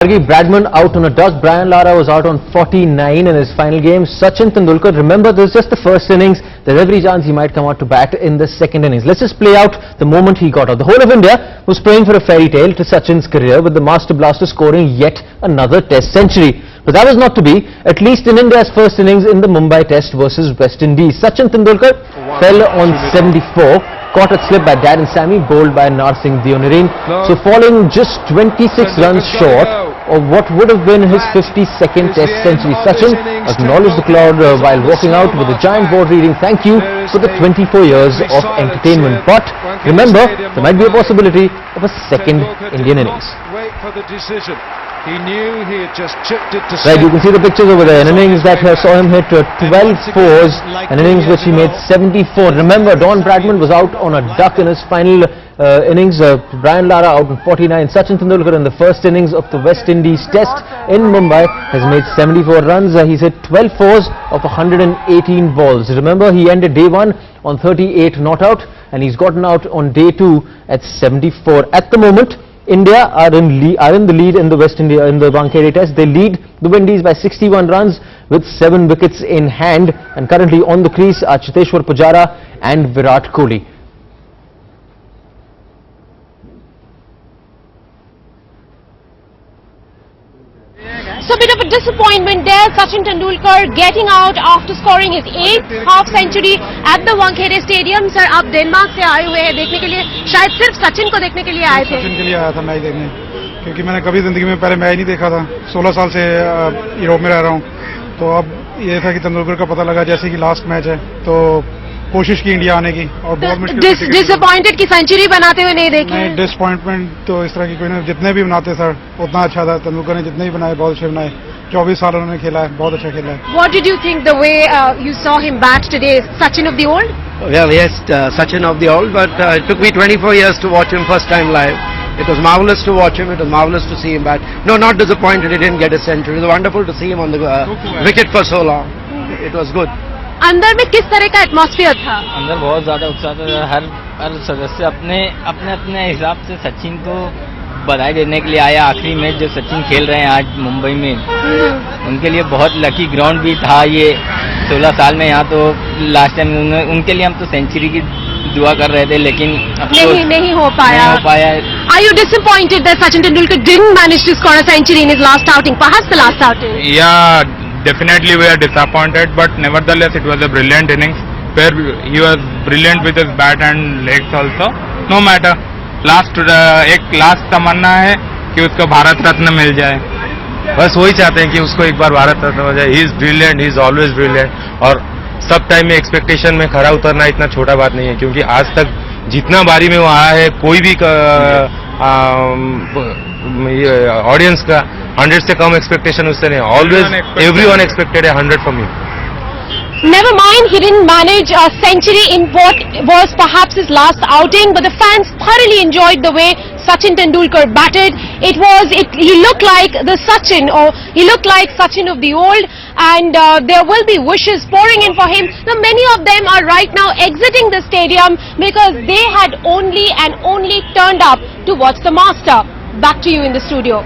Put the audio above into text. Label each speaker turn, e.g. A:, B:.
A: Bradman out on a duck. Brian Lara was out on 49 in his final game. Sachin Tendulkar, remember, this is just the first innings. There's every chance he might come out to bat in the second innings. Let's just play out the moment he got out. The whole of India was praying for a fairy tale to Sachin's career, with the Master Blaster scoring yet another Test century. But that was not to be, at least in India's first innings in the Mumbai Test versus West Indies. Sachin Tendulkar fell on 74. Caught at slip by Darren Sammy, bowled by Narsingh Deonerin. So falling just 26 runs short of what would have been his 52nd Test century. Sachin acknowledged the crowd while walking out with a giant board reading "Thank you for the 24 years of entertainment." But remember, there might be a possibility of a second Indian innings.
B: Wait for the decision. He knew he had just chipped it to
A: right, you can see the pictures over there. An innings that saw him hit 12 fours, an innings which he made 74. Remember, Don Bradman was out on a duck in his final innings. Brian Lara out on 49. Sachin Tendulkar in the first innings of the West Indies Test in Mumbai has made 74 runs. He's hit 12 fours of 118 balls. Remember, he ended day one on 38 not out, and he's gotten out on day two at 74. At the moment, India are in the lead in the Wankhede Test. They lead the Windies by 61 runs with 7 wickets in hand, and currently on the crease are Cheteshwar Pujara and Virat Kohli.
C: So a bit of a disappointment there. Sachin Tendulkar getting out after scoring his 8th half century at the Wankhede Stadium. Sir, आप Denmark से आए हुए हैं देखने के लिए, शायद सिर्फ सचिन को देखने के लिए आए थे?
D: सचिन के लिए आया था मैच देखने, क्योंकि मैंने कभी जिंदगी में पहले मैच नहीं देखा था। 16 साल से यूरोप में रह रहा हूँ, तो अब ये था कि तेंदुलकर का पता लगा जैसे कि लास्ट मैच है, तो कोशिश की इंडिया आने की, और बहुत मुश्किल।
C: डिसअपॉइंटेड की सेंचुरी बनाते हुए नहीं देखे?
D: नहीं, डिसअपॉइंटमेंट तो इस तरह की कोई नहीं, जितने भी बनाते सर उतना अच्छा था। तेंदुलकर ने जितने भी बनाए बहुत अच्छे बनाए। 24 साल उन्होंने खेला है, बहुत अच्छा खेला है।
C: What did you think the way you saw him bat today? Sachin of the old?
E: Well, yes, Sachin of the old, but it took me 24 years to watch him first time live. It was marvelous to watch him. It was marvelous to see him bat. No, not disappointed he didn't get a century. It was wonderful to see him on the wicket for so long. It was good.
C: अंदर में किस तरह का atmosphere था?
F: अंदर बहुत ज्यादा उत्साह था। हर सदस्य अपने हिसाब से सचिन को बधाई देने के लिए आया। आखिरी मैच जो सचिन खेल रहे हैं आज मुंबई में, उनके लिए बहुत लकी ग्राउंड भी था ये। 16 साल में यहाँ तो लास्ट टाइम उनके लिए हम तो सेंचुरी की दुआ कर रहे थे, लेकिन
C: नहीं हो पाया। Are you disappointed that Sachin Tendulkar didn't manage to score a century in his last outing, perhaps the last outing?
G: Yeah, definitely we are disappointed, but nevertheless it was a brilliant innings where he was brilliant with his bat and legs also. No matter, एक last तमन्ना है कि उसको भारत रत्न मिल जाए।
H: बस वही चाहते हैं कि उसको एक बार भारत रत्न हो जाए। He is brilliant, he is always brilliant, और सब टाइम में एक्सपेक्टेशन में खरा उतरना इतना छोटा बात नहीं है, क्योंकि आज तक जितना बारी में वो आया है, कोई भी ऑडियंस का 100 से कम एक्सपेक्टेशन उससे नहीं। Always everyone expected 100 from him.
C: Never mind, he didn't manage a century in what was perhaps his last outing, but the fans thoroughly enjoyed the way Sachin Tendulkar batted. He looked like the Sachin, or he looked like Sachin of the old, and there will be wishes pouring in for him. Now many of them are right now exiting the stadium because they had only turned up to watch the master. Back to you in the studio.